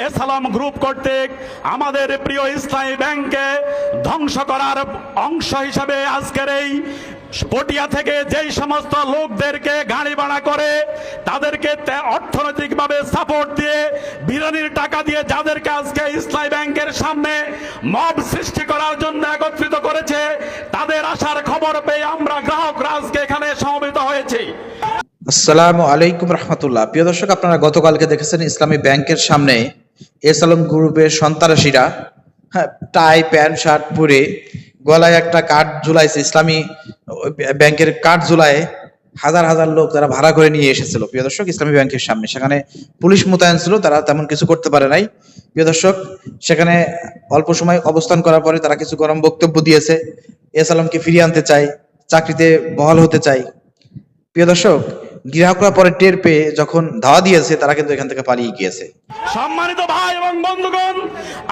এসালাম group কর্তৃক আমাদের প্রিয় ইসলামী ব্যাংকে ধ্বংস করার অংশ হিসাবে আজকের এই পটিয়া থেকে যেই সমস্ত লোকদেরকে গাড়ি ভাড়া করে তাদেরকে অর্থনৈতিকভাবে সাপোর্ট দিয়ে বিরিয়ানির টাকা দিয়ে যাদেরকে আজকে ইসলামী ব্যাংকের সামনে মব সৃষ্টি করার জন্য একত্রিত করেছে, তাদের আসার খবর পেয়ে আমরা গ্রাহকরা আজকে এখানে সমবেত হয়েছি। আসসালামু আলাইকুম রহমতুল্লাহ। প্রিয় দর্শক, আপনারা গতকালকে দেখেছেন ইসলামী ব্যাংকের সামনে এসালাম গ্রুপের সন্ত্রাসীরা টাই প্যান্ট শার্ট পরে গলায় একটা কার্ড ঝুলাইছে, ইসলামী ব্যাংকের কার্ড ঝুলায় হাজার হাজার লোক তারা ভাড়া করে নিয়ে এসেছিল প্রিয় দর্শক ইসলামী ব্যাংকের সামনে। সেখানে পুলিশ মোতায়েন ছিল, তারা তেমন কিছু করতে পারে নাই প্রিয় দর্শক। সেখানে অল্প সময় অবস্থান করার পরে তারা কিছু গরম বক্তব্য দিয়েছে, এসালামকে ফিরিয়ে আনতে চাই, চাকরিতে বহাল হতে চাই। প্রিয় দর্শক, গ্রাহকরা পরে টের পেয়ে যখন ধাওয়া দিয়েছে তারা কিন্তু এখান থেকে পালিয়ে গিয়েছে। সম্মানিত ভাই এবং বন্ধুগণ,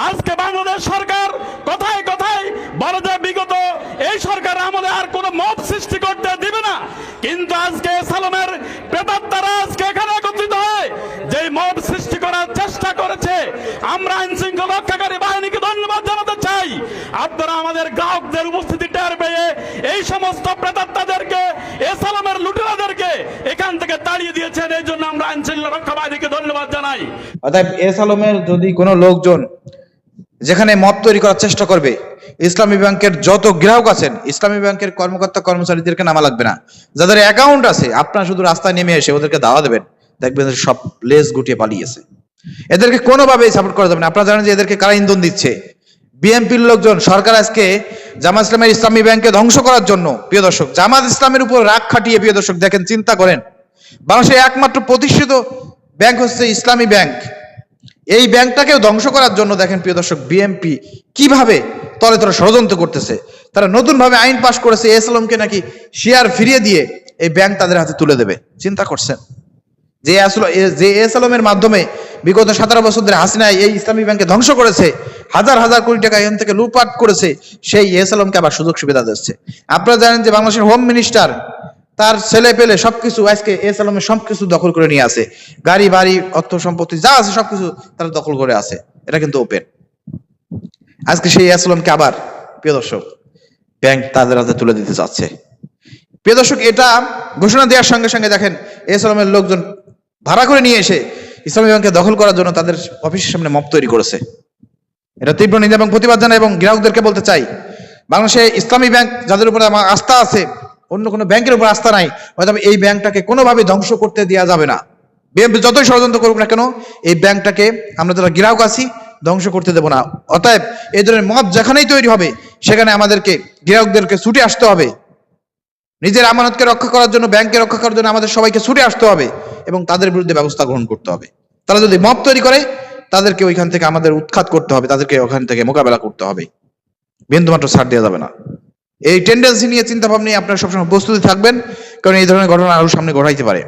আজকে বাংলাদেশ সরকার কথায় কথায় বলে যে বিগত এই সরকার আমলে আর কোনো মব সৃষ্টি করতে দিবে না, কিন্তু আজকে সালামের প্রেতাত্মারা আজকে এখানে একত্রিত হয়ে যে মব সৃষ্টি করার চেষ্টা করেছে, আমরা আইন শৃঙ্খলা রক্ষাকারী বাহিনীকে ধন্যবাদ জানাতে চাই। আপনারা আমাদের গ্রাহকদের উপস্থিতি টের পেয়ে এই সমস্ত প্রেতাত্মাদেরকে সালামের লুটেরাদেরকে এখান থেকে তাড়িয়ে দিয়েছেন, এই জন্য আমরা আইন শৃঙ্খলা রক্ষা বাহিনীকে ধন্যবাদ জানাই। অতএব এসালামের যদি কোনো লোকজন যেখানে মত তৈরি করার চেষ্টা করবে, ইসলামী ব্যাংকের যত গ্রাহক আছেন, ইসলামী ব্যাংকের কর্মকর্তা কর্মচারীদেরকে নামা লাগবে না, যাদের অ্যাকাউন্ট আছে আপনারা শুধু রাস্তায় নেমে এসে ওদেরকে দাওয়া দেবেন, দেখবেন সব লেজ গুটিয়ে পালিয়েছে। এদেরকে কোনোভাবেই সাপোর্ট করা যাবে না। আপনারা জানেন যে এদেরকে কারা ইন্ধন দিচ্ছে? বিএনপির লোকজন। সরকার আজকে জামাত ইসলামের ইসলামী ব্যাংকে ধ্বংস করার জন্য প্রিয় দর্শক জামাত ইসলামের উপর রাগ খাটিয়ে প্রিয় দর্শক দেখেন, চিন্তা করেন, বাংলাদেশের একমাত্র প্রতিষ্ঠিত ব্যাংক হচ্ছে ইসলামী ব্যাংক, এই ব্যাংকটাকেও ধ্বংস করার জন্য দেখেন প্রিয় দর্শক বিএনপি কিভাবে তলে তলে ষড়যন্ত্র করতেছে। তারা নতুন ভাবে আইন পাশ করেছে এসালামকে নাকি শেয়ার ফিরিয়ে দিয়ে এই ব্যাংক তাদের হাতে তুলে দেবে। চিন্তা করছেন যে এসালামের মাধ্যমে বিগত 17 বছর ধরে হাসিনা এই ইসলামী ব্যাংকে ধ্বংস করেছে, হাজার হাজার কোটি টাকা এখান থেকে লুটপাট করেছে, সেই এসালামকে আবার সুযোগ সুবিধা দিচ্ছে। আপনারা জানেন যে বাংলাদেশের হোম মিনিস্টার তার ছেলে পেলে সবকিছু আজকে এসালামের সবকিছু দখল করে নিয়ে আছে, গাড়ি বাড়ি অর্থ সম্পত্তি যা আছে সবকিছু তারা দখল করে আছে। এটা কিন্তু ওপেন। আজকে সেই এসালামকে আবার প্রিয় দর্শক ব্যাংক তাদের হাতে তুলে দিতে চাচ্ছে। প্রিয় দর্শক, এটা ঘোষণা দেওয়ার সঙ্গে সঙ্গে দেখেন এসালামের লোকজন ভাড়া করে নিয়ে এসে ইসলামী ব্যাংকে দখল করার জন্য তাদের অফিসের সামনে মব তৈরি করেছে। এটা তীব্র নিন্দা এবং প্রতিবাদ জানাই এবং গ্রাহকদেরকে বলতে চাই, বাংলাদেশে ইসলামী ব্যাংক যাদের উপরে আমার আস্থা আছে, অন্য কোনো ব্যাংকের উপর আস্থা নাই, হয়তো এই ব্যাংকটাকে কোনোভাবে ধ্বংস করতে দেওয়া যাবে না। বিএনপি যতই ষড়যন্ত্র করুক না কেন, এই ব্যাংকটাকে আমরা যারা গ্রাহক আছি ধ্বংস করতে দেবো না। অতএব এই ধরনের মব যেখানেই তৈরি হবে সেখানে আমাদেরকে গ্রাহকদেরকে ছুটে আসতে হবে, নিজের আমানতকে রক্ষা করার জন্য, ব্যাংকে রক্ষা করার জন্য আমাদের সবাইকে ছুটে আসতে হবে এবং তাদের বিরুদ্ধে ব্যবস্থা গ্রহণ করতে হবে। তারা যদি মব তৈরি করে তাদেরকে ওইখান থেকে আমাদের উৎখাত করতে হবে, তাদেরকে ওখান থেকে মোকাবেলা করতে হবে, বিন্দুমাত্র ছাড় দেওয়া যাবে না। এই টেন্ডেন্সি নিয়ে চিন্তা ভাবনা নিয়ে আপনারা সবসময় প্রস্তুতি থাকবেন, কারণ এই ধরনের ঘটনা আরো সামনে ঘটাইতে পারে।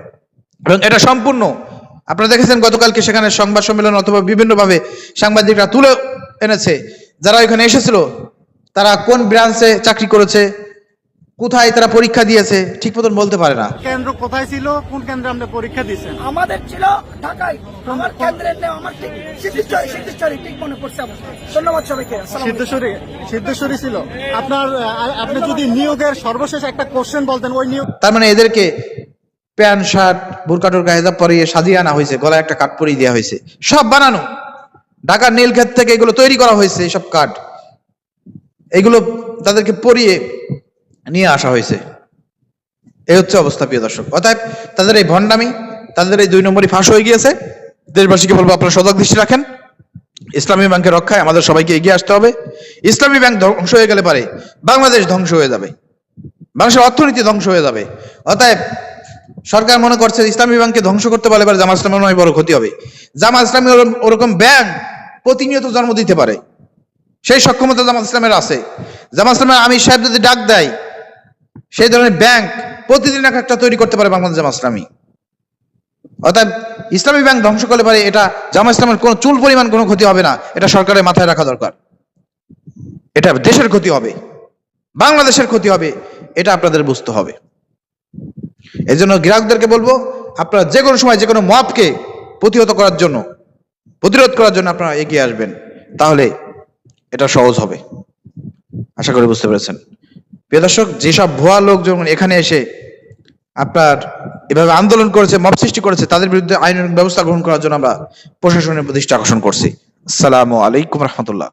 এবং এটা সম্পূর্ণ আপনারা দেখেছেন গতকালকে সেখানে সংবাদ সম্মেলন অথবা বিভিন্নভাবে সাংবাদিকরা তুলে এনেছে যারা ওইখানে এসেছিল, তারা কোন ব্রাঞ্চে চাকরি করেছে, কোথায় তারা পরীক্ষা দিয়েছে ঠিক মতন বলতে পারে না। কেন্দ্র কোথায় ছিল, কোন কেন্দ্রে আমরা পরীক্ষা দিয়েছেন? আমাদের ছিল ঢাকায়, আমার কেন্দ্রের নেই, আমার ঠিক সিদ্ধেশ্বরী ঠিক মনে পড়ছে আমার। ধন্যবাদ সবাইকে। সিদ্ধেশ্বরী ছিল আপনার। আপনি যদি নিয়োগের সর্বশেষ একটা কোশ্চেন বলতেন, ওই নিয়োগ। তার মানে এদেরকে প্যান্ট শার্ট বোরকা টোরকা হেজাব পরিয়ে সাজিয়ে আনা হয়েছে, গলায় একটা কাঠ পরিয়ে দেওয়া হয়েছে, সব বানানো ঢাকার নীলক্ষেত থেকে এগুলো তৈরি করা হয়েছে, সব কাঠ এগুলো তাদেরকে পরিয়ে নিয়ে আসা হয়েছে। এই হচ্ছে অবস্থা প্রিয় দর্শক। অতএব তাদের এই ভণ্ডামি, তাদের এই 2 নম্বরই ফাঁস হয়ে গিয়েছে। দেশবাসীকে বলবো আপনারা সজাগ দৃষ্টি রাখেন, ইসলামী ব্যাংকের রক্ষায় আমাদের সবাইকে এগিয়ে আসতে হবে। ইসলামী ব্যাংক ধ্বংস হয়ে গেলে পারে বাংলাদেশ ধ্বংস হয়ে যাবে, বাংলাদেশের অর্থনীতি ধ্বংস হয়ে যাবে। অতএব সরকার মনে করছে ইসলামী ব্যাংককে ধ্বংস করতে পারলে পারে জামাত ইসলামের অনেক বড় ক্ষতি হবে। জামাত ইসলামী ওরকম ব্যাংক প্রতিনিয়ত জন্ম দিতে পারে, সেই সক্ষমতা জামাত ইসলামের আছে। জামাত ইসলামের আমির সাহেব যদি ডাক দেয়, সেই ধরনের ব্যাংক প্রতিদিন একটা তৈরি করতে পারে বাংলাদেশ জামাত ইসলামী। অর্থাৎ ইসলামী ব্যাংক ধ্বংস করলে পারে এটা জামাত ইসলামের কোনো চুল পরিমাণ কোনো ক্ষতি হবে না, এটা সরকারের মাথায় রাখা দরকার। এটা দেশের ক্ষতি হবে, বাংলাদেশের ক্ষতি হবে, এটা আপনাদের বুঝতে হবে। এই জন্য গ্রাহকদেরকে বলবো আপনারা যে কোনো সময় যে কোনো মবকে প্রতিহত করার জন্য প্রতিরোধ করার জন্য আপনারা এগিয়ে আসবেন, তাহলে এটা সহজ হবে। আশা করি বুঝতে পেরেছেন। প্রিয় দর্শক, যেসব ভুয়া লোকজন এখানে এসে আপনার এভাবে আন্দোলন করেছে, মব সৃষ্টি করেছে, তাদের বিরুদ্ধে আইনানুগ ব্যবস্থা গ্রহণ করার জন্য আমরা প্রশাসনের দৃষ্টি আকর্ষণ করছি। আসসালামু আলাইকুম রহমতুল্লাহ।